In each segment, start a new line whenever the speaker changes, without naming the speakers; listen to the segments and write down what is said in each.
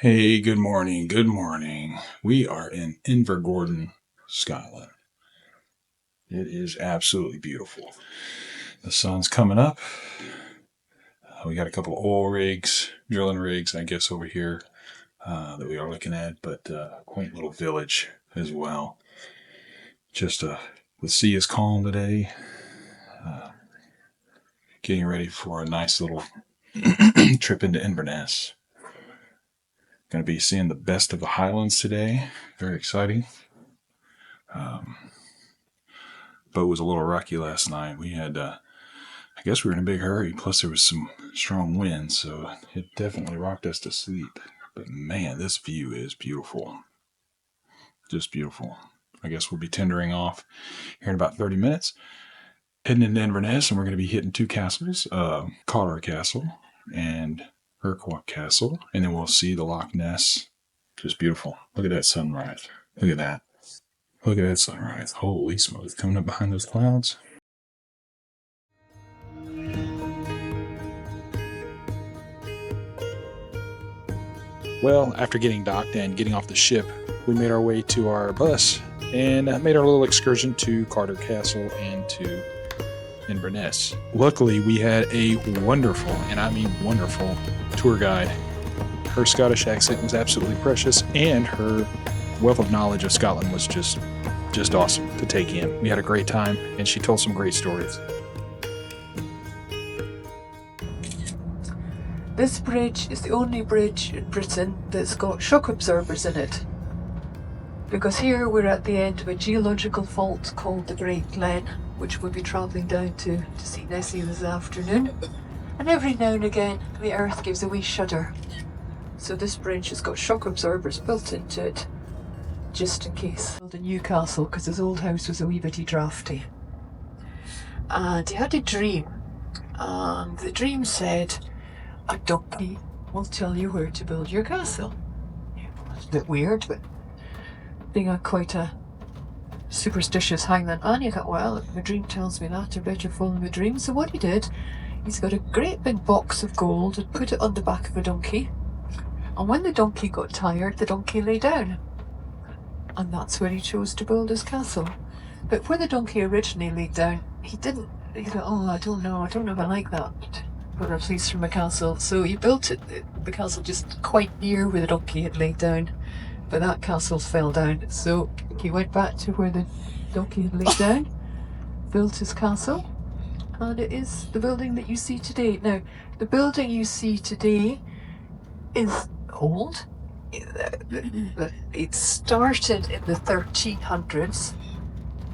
Hey, good morning. Good morning. We are in Invergordon, Scotland. It is absolutely beautiful. The sun's coming up. We got a couple of oil rigs, drilling rigs, I guess, over here that we are looking at, but a quaint little village as well. The sea is calm today. Getting ready for a nice little trip into Inverness. Going to be seeing the best of the Highlands today. Very exciting. Boat was a little rocky last night. We had, I guess we were in a big hurry. Plus there was some strong wind, so it definitely rocked us to sleep. But man, this view is beautiful. Just beautiful. I guess we'll be tendering off here in about 30 minutes. Heading into Inverness, and we're going to be hitting two castles, Cawdor Castle and Urquhart Castle. And then we'll see the Loch Ness. Just beautiful. Look at that sunrise. Look at that. Look at that sunrise. Holy smokes. Coming up behind those clouds. Well, after getting docked and getting off the ship, we made our way to our bus and made our little excursion to Cawdor Castle and to Inverness. Luckily, we had a wonderful, and I mean wonderful, tour guide. Her Scottish accent was absolutely precious, and her wealth of knowledge of Scotland was just awesome to take in. We had a great time, and she told some great stories.
This bridge is the only bridge in Britain that's got shock absorbers in it. Because here we're at the end of a geological fault called the Great Glen, which we'll be travelling down to see Nessie this afternoon. And every now and again, the earth gives a wee shudder. So this bridge has got shock absorbers built into it, just in case. Built a new castle, because his old house was a wee bitty drafty. And he had a dream, and the dream said, a donkey will tell you where to build your castle. It's a bit weird, but being quite a superstitious Highland man, you thought, well, if my dream tells me that, I better follow my dream. So what he did, he's got a great big box of gold and put it on the back of a donkey. And when the donkey got tired, the donkey lay down. And that's where he chose to build his castle. But where the donkey originally laid down, he thought, I don't know if I like that for a place for my castle. So he built the castle just quite near where the donkey had laid down. But that castle fell down. So he went back to where the donkey had laid down, built his castle, and it is the building that you see today. Now, the building you see today is old. It started in the 1300s.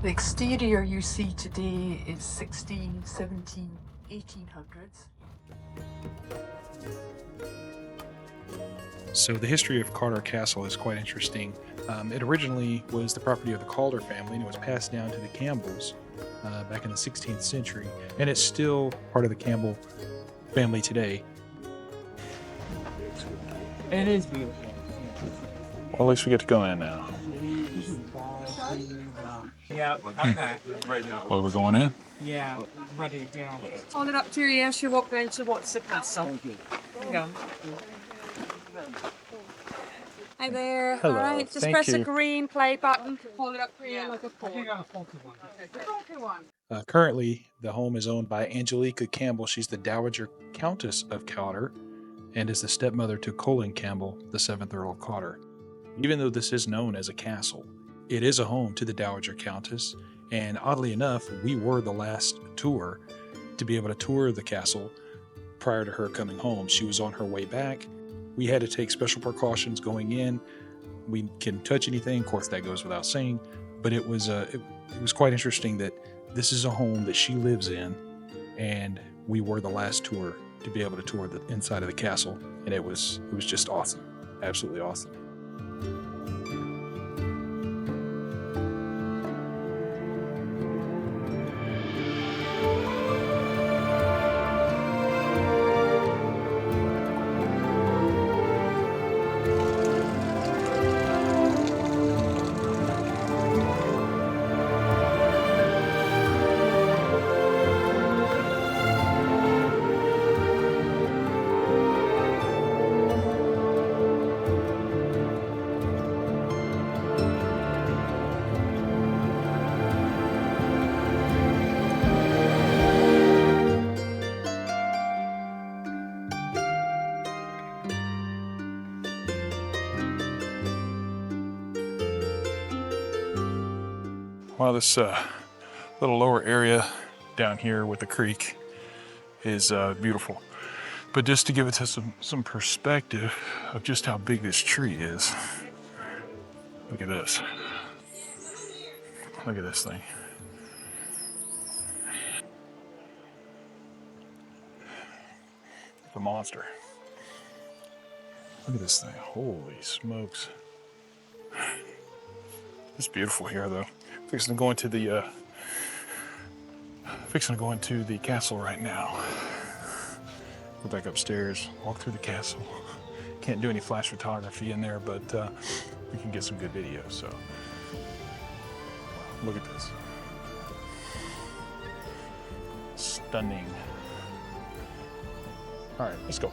The exterior you see today is 16, 17, 1800s.
So the history of Cawdor Castle is quite interesting. It originally was the property of the Cawdor family, and it was passed down to the Campbells back in the 16th century, and it's still part of the Campbell family today.
It is beautiful.
Well, at least we get to go in now.
Yeah, okay.
Well, we're going in?
Yeah, ready to go.
Hold it up to your ears, you walk down to what's the castle. There you go. Hi there.
Hello,
All right, just
thank
press the
you.
green play button. Hold it up for you like a phone.
You got a faulty one.
Faulty one.
Currently, the home is owned by Angelica Campbell. She's the Dowager Countess of Cawdor and is the stepmother to Colin Campbell, the 7th Earl of Cawdor. Even though this is known as a castle, it is a home to the Dowager Countess, and oddly enough, we were the last tour to be able to tour the castle prior to her coming home. She was on her way back. We had to take special precautions going in. We couldn't touch anything. Of course, that goes without saying, but it was quite interesting that this is a home that she lives in, and we were the last tour to be able to tour the inside of the castle, and it was just awesome. Absolutely awesome. Wow, this little lower area down here with the creek is beautiful. But just to give it to some perspective of just how big this tree is, look at this. Look at this thing. It's a monster. Look at this thing. Holy smokes. It's beautiful here, though. Fixing to go into the castle right now. Go back upstairs, walk through the castle. Can't do any flash photography in there, but we can get some good video. So, look at this. Stunning. All right, let's go.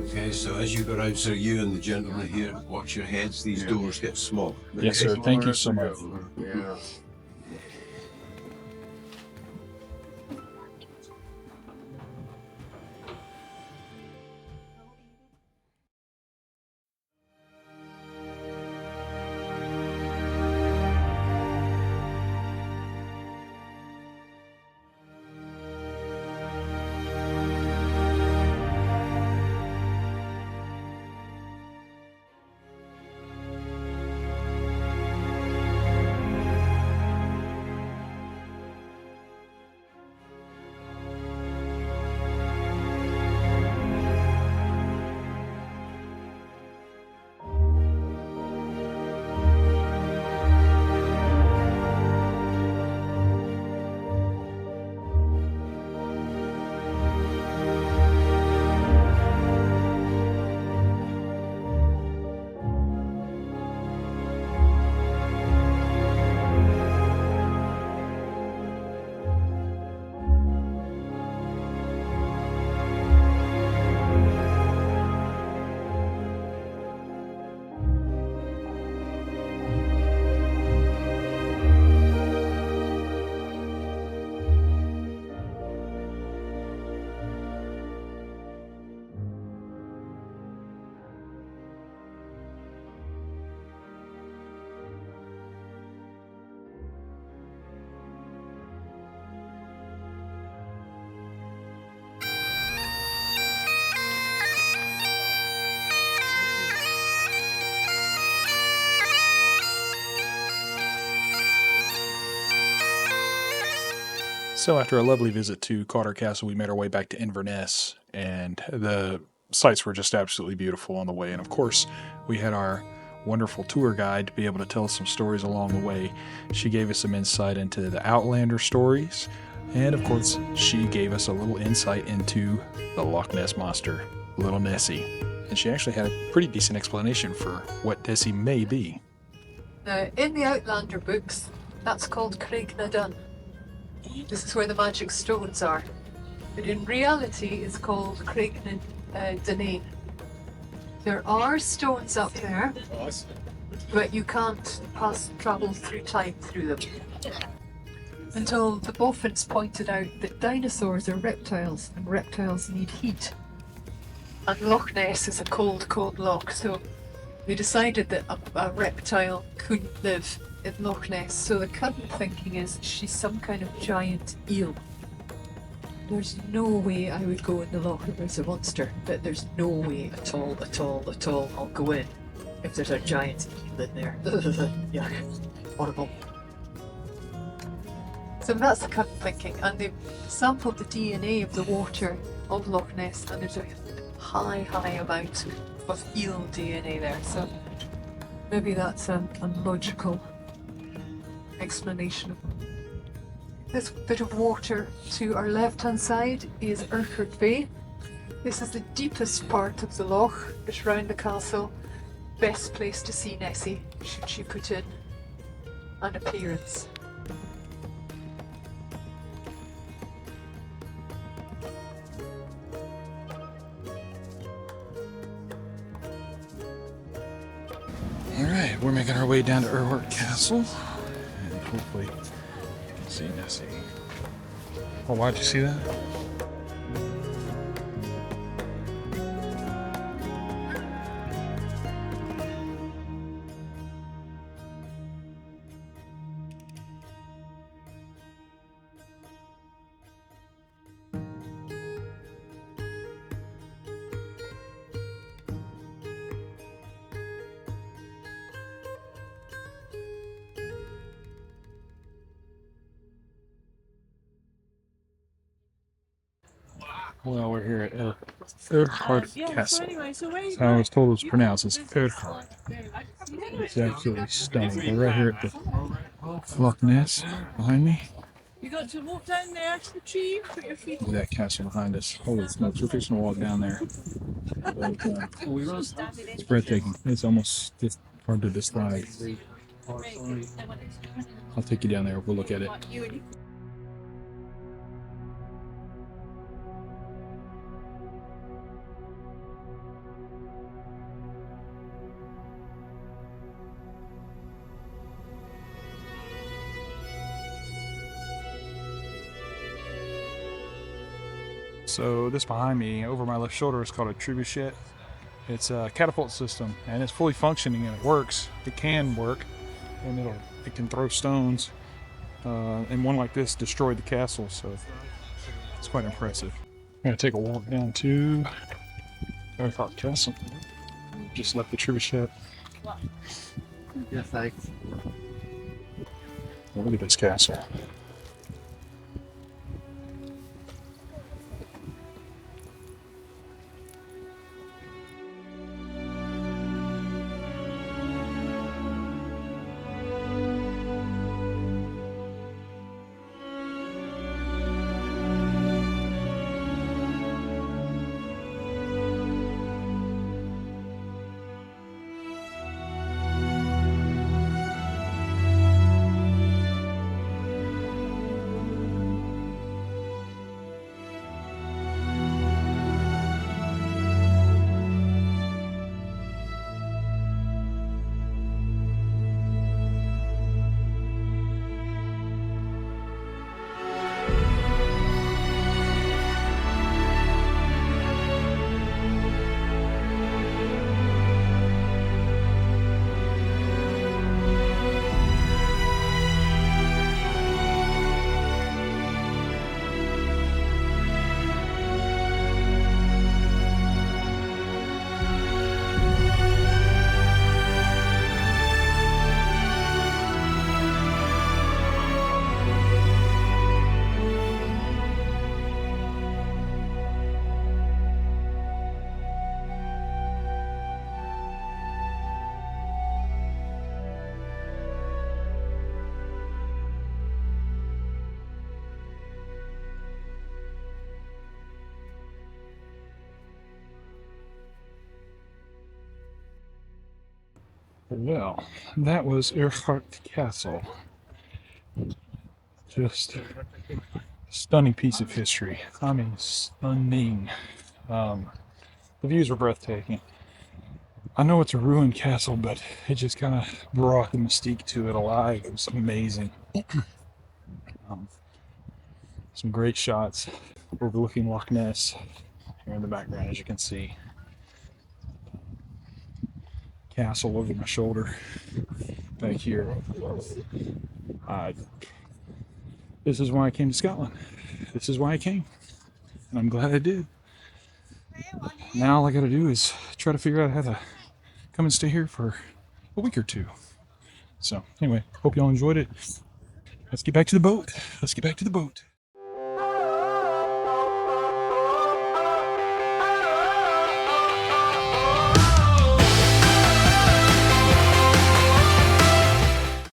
Okay, so as you go out, so you and the gentleman here, watch your heads. These doors get small.
Yes, sir. Thank you so much.
Yeah.
So after a lovely visit to Cawdor Castle, we made our way back to Inverness, and the sights were just absolutely beautiful on the way. And of course, we had our wonderful tour guide to be able to tell us some stories along the way. She gave us some insight into the Outlander stories, and of course, she gave us a little insight into the Loch Ness monster, little Nessie. And she actually had a pretty decent explanation for what Nessie may be.
Now, in the Outlander books, that's called Craig na Dun. This is where the magic stones are. But in reality, it's called Craig na Dunane. There are stones up there, but you can't travel through time through them. Until the boffins pointed out that dinosaurs are reptiles, and reptiles need heat. And Loch Ness is a cold, cold loch, so they decided that a reptile couldn't live in Loch Ness. So the current thinking is she's some kind of giant eel. There's no way I would go in the loch if there's a monster, but there's no way at all I'll go in if there's a giant eel in there. Yeah, horrible. So that's the current thinking, and they've sampled the DNA of the water of Loch Ness, and there's a high amount of eel DNA there, so maybe that's a logical explanation. This bit of water to our left-hand side is Urquhart Bay. This is the deepest part of the loch. It's round the castle. Best place to see Nessie, should she put in an appearance.
we're making our way down to Urquhart Castle, and hopefully see Nessie. Oh, why'd you see that? Well, we're here at Urquhart Castle. So I was told it was pronounced as Urquhart. It's absolutely stunning. We're right here at the Loch Ness behind me.
You got to walk down there to the tree, put your feet
Look at that castle behind us. Holy smokes, we're fixing to walk down there. But, it's breathtaking. It's almost just hard to describe. I'll take you down there. We'll look at it. So this behind me, over my left shoulder, is called a trebuchet. It's a catapult system, and it's fully functioning, and it works. It can work, and it can throw stones. And one like this destroyed the castle, so it's quite impressive. I'm gonna take a walk down to Urquhart Castle. Just left the trebuchet.
Yeah, thanks.
Look at this castle. Well, that was Urquhart Castle. Just a stunning piece of history. I mean, stunning. The views were breathtaking. I know it's a ruined castle, but it just kind of brought the mystique to it alive. It was amazing. Some great shots overlooking Loch Ness here in the background, as you can see. Castle over my shoulder back here. This is why I came to Scotland. This is why I came, and I'm glad I did. Now all I gotta do is try to figure out how to come and stay here for a week or two. So anyway, hope y'all enjoyed it. Let's get back to the boat.